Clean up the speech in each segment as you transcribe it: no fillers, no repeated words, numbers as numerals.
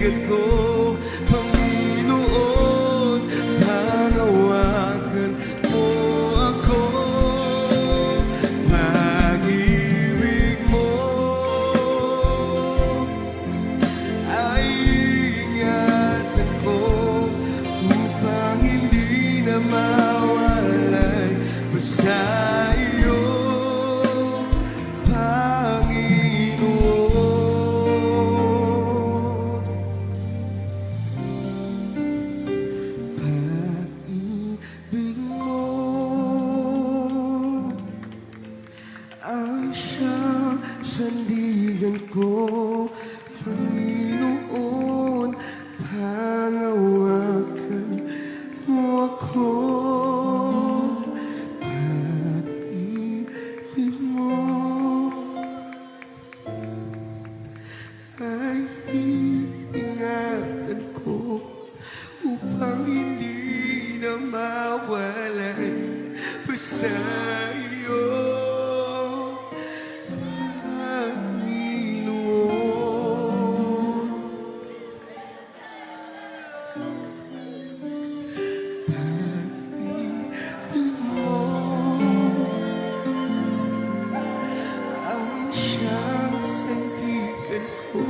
sandigan ko, Panginoon, panawagan mo ako. Pag-ibig mo ay ingatan ko upang hindi na mawalay pa sa iyo, Panginoon. Pag-ibig mo ang siyang sandigan ko, Panginoon, panawagan mo ako. Pag-ibig mo ay ingatan ko upang hindi na mawalay pa sa iyo, Panginoon. Pag-ibig mo ang siyang sandigan ko,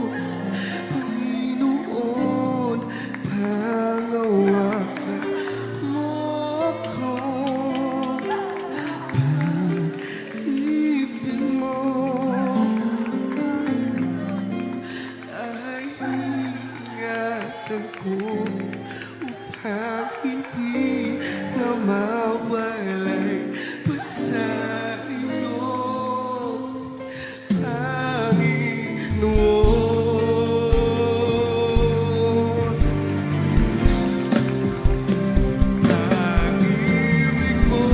Panginoon, panawagan mo ako. Pag-ibig mo ay ingatan ko upang hindi na mawalay pa sa iyo, Panginoon. Pag-ibig mo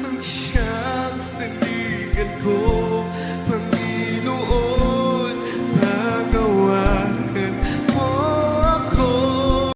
ang siyang sandigan ko,